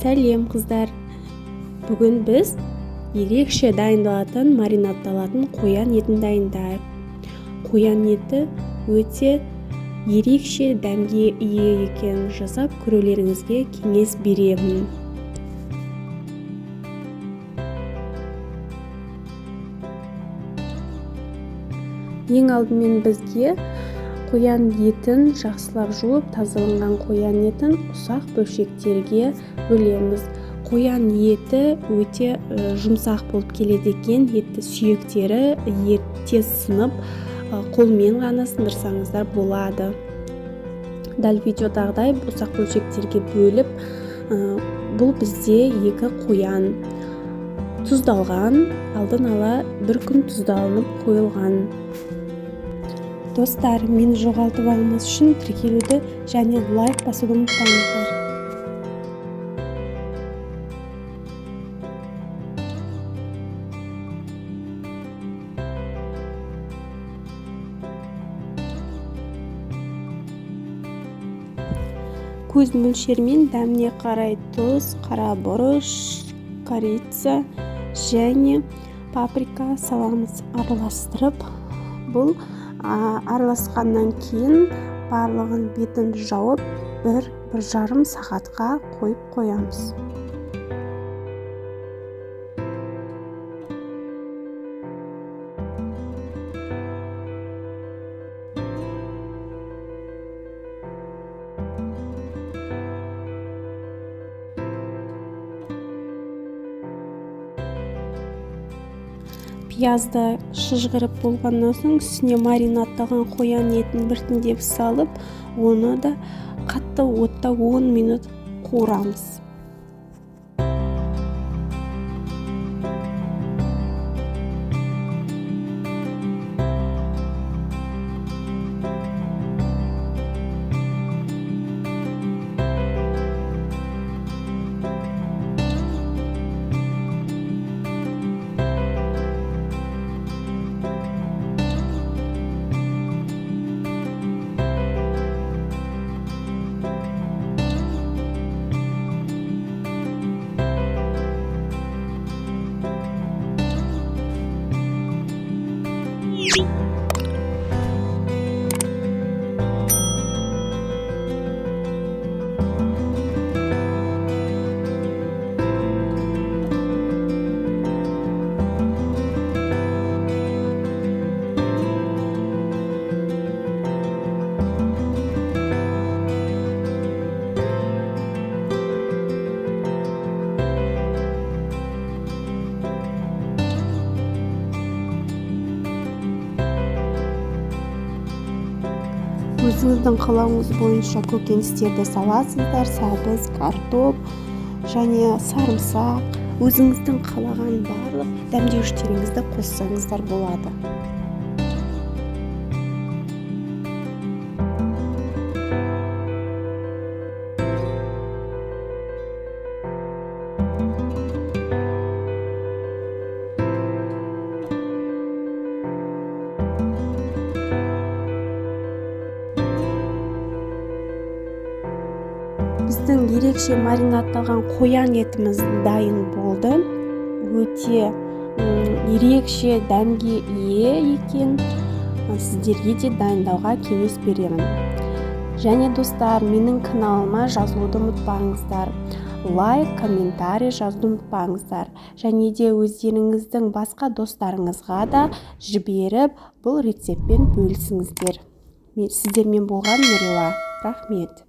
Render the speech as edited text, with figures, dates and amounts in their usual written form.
Сәлем қыздар. Бүгін біз ерекше дайындалатын, маринадталатын қоян етін дайындайық. Қоян еті өте ерекше дәмге ие екенін жасап көрулеріңізге кеңес беремін. Ең алдымен бізге қоян етін жақсылап жуып, тазаланған қоян етін ұсақ бөлшектерге бөлеміз. Қоян еті өте жұмсақ болып келеді екен, етті сүйектері тез сынып, қолмен ғана сындырсаңыздар болады. Дәл видеодағыдай ұсақ бөлшектерге бөліп, бұл бізде 2 қоян тұздалған, алдын ала 1 күн тұздалынып қойылған. Достар, мені жоғалтып алмас үшін тіркелуді және лайк басуды ұмытпаңыздар. Көз мөлшермен дәміне қарай тұз, қара бұрыш, корица және паприка саламыз. Араластырып, бұл араласқаннан кейін барлығын бетін жауып 1-1,5 сағатқа қойып қоямыз. Пиязды шыжғырып болғаннан соң үстіне маринадталған қоян етін біртіндеп салып, оны да қатты отта 10 минут қуырамыз. Өзіңіздің қалауыңыз бойынша көкөністерді саласыздар, сәбіз, картоп және сарымсақ. Өзіңіздің қалаған барлық дәмдеуіштеріңізді қоссаңыздар болады. Біздің ерекше маринадталған қоян етіміз дайын болды. Өте ерекше дәмге ие екен. Сіздерге де дайындауға кеңес беремін. Және достар, менің каналыма жазылуды ұмытпаңыздар. Лайк, комментарий жазуды ұмытпаңыздар. Және де өздеріңіздің басқа достарыңызға да жіберіп, бұл рецептпен бөлісіңіздер. Сіздермен болған Мерила. Рахмет.